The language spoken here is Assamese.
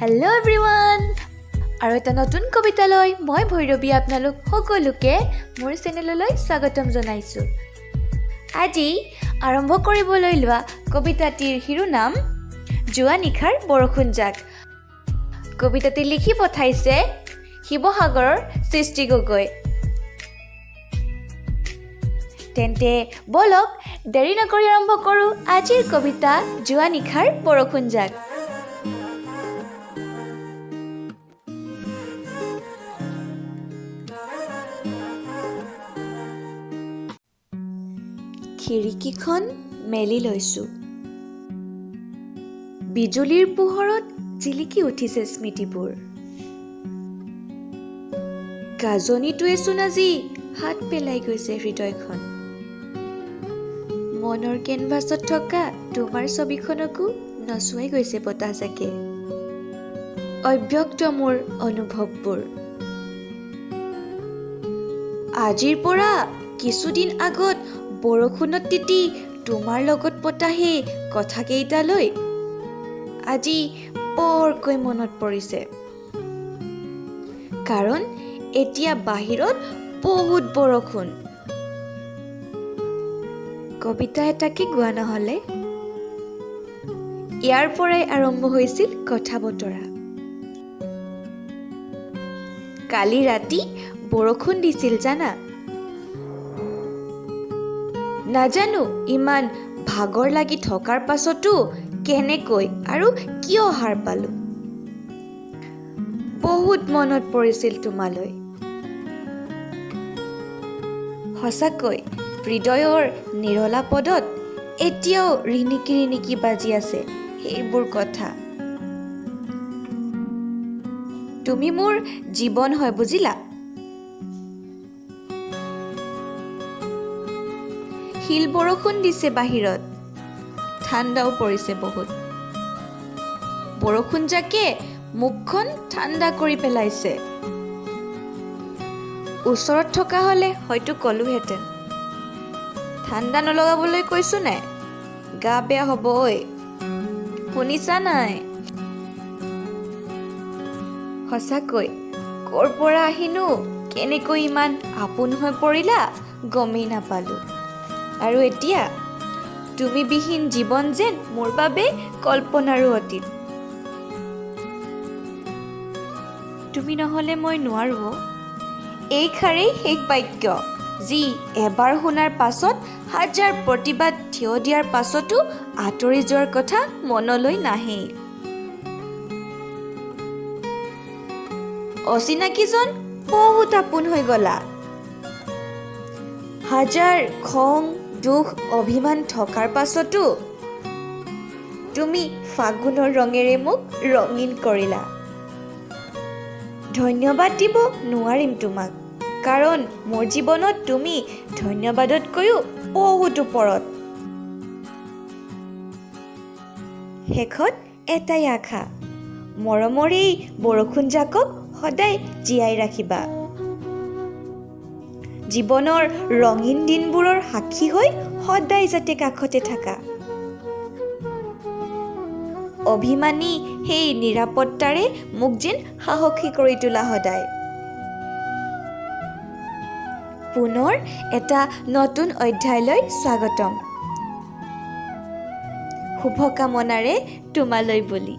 হেল্ল' এভৰিৱান, আৰু এটা নতুন কবিতালৈ মই ভৈৰৱী আপোনালোক সকলোকে মোৰ চেনেললৈ স্বাগতম জনাইছোঁ। আজি আৰম্ভ কৰিবলৈ লোৱা কবিতাটিৰ শিৰোনাম যোৱা নিশাৰ বৰষুণ জাক। কবিতাটি লিখি পঠাইছে শিৱসাগৰৰ সৃষ্টি গগৈ। তেন্তে বলক দেৰি নকৰি আৰম্ভ কৰোঁ আজিৰ কবিতা যোৱা নিশাৰ বৰষুণ জাক। খিৰিকীখন মেলি লৈছোঁ, বিজুলীৰ পোহৰত জিলিকি উঠিছে স্মৃতিবোৰ। গাজনিটোৱেচোন আজি হাত পেলাই গৈছে হৃদয়খন। মনৰ কেনভাছত থকা তোমাৰ ছবিখনকো নচুৱাই গৈছে বতাহজাকে। অব্যক্ত মোৰ অনুভৱবোৰ। আজিৰ পৰা কিছুদিন আগত বৰষুণত তিতি তোমাৰ লগত পতা সেই কথাকেইটালৈ আজি বৰকৈ মনত পৰিছে। কাৰণ এতিয়া বাহিৰত বহুত বৰষুণ। কবিতা এটাকে গোৱা নহ'লে? ইয়াৰ পৰাই আৰম্ভ হৈছিল কথা বতৰা। কালি ৰাতি বৰষুণ দিছিল জানা। নাজানো ইমান ভাগৰ লাগি থকাৰ পাছতো কেনেকৈ আৰু কিয় সাৰ পালো। বহুত মনত পৰিছিল তোমালৈ। সঁচাকৈ হৃদয়ৰ নিৰলা পদত এতিয়াও ৰিণিকি ৰিণিকি বাজি আছে সেইবোৰ কথা। তুমি মোৰ জীৱন হয় বুজিলা। শিল বৰষুণ দিছে বাহিৰত, ঠাণ্ডাও পৰিছে বহুত। বৰষুণ জাকে মুখখন ঠাণ্ডা কৰি পেলাইছে। ওচৰত থকা হ'লে হয়তো ক'লোহেঁতেন, ঠাণ্ডা নলগাবলৈ কৈছো নাই, গা বেয়া হ'ব ঐ। শুনিছা নাই? সঁচাকৈ ক'ৰ পৰা আহিনো কেনেকৈ ইমান আপোন হৈ পৰিলা গমেই নাপালো। আৰু এতিয়া তুমি বিহীন জীৱন যেন মোৰ বাবে কল্পনাৰো অতীত। তুমি নহ'লে মই নোৱাৰো। এইষাৰেই শেষ বাক্য, যি এবাৰ শুনাৰ পাছত হাজাৰ প্ৰতিবাদ থিয় দিয়াৰ পাছতো আঁতৰি যোৱাৰ কথা মনলৈ নাহেই। অচিনাকিজন বহুত আপোন হৈ গলা। হাজাৰ খং দুখ অভিমান থকাৰ পাছতো তুমি ফাগুনৰ ৰঙেৰে মোক ৰঙীন কৰিলা। ধন্যবাদ দিব নোৱাৰিম তোমাক, কাৰণ মোৰ জীৱনত তুমি ধন্যবাদতকৈও বহুত ওপৰত। শেষত এটাই আশা, মৰমৰ এই বৰষুণ জাকক সদায় জীয়াই ৰাখিবা। জীৱনৰ ৰঙীন দিনবোৰৰ সাক্ষী হৈ সদায় যাতে কাষতে থাকা। অভিমানী সেই নিৰাপত্তাৰে মোক যেন সাহসী কৰি তোলা সদায়। পুনৰ এটা নতুন অধ্যায়লৈ স্বাগতম। শুভকামনাৰে তোমালৈ বুলি।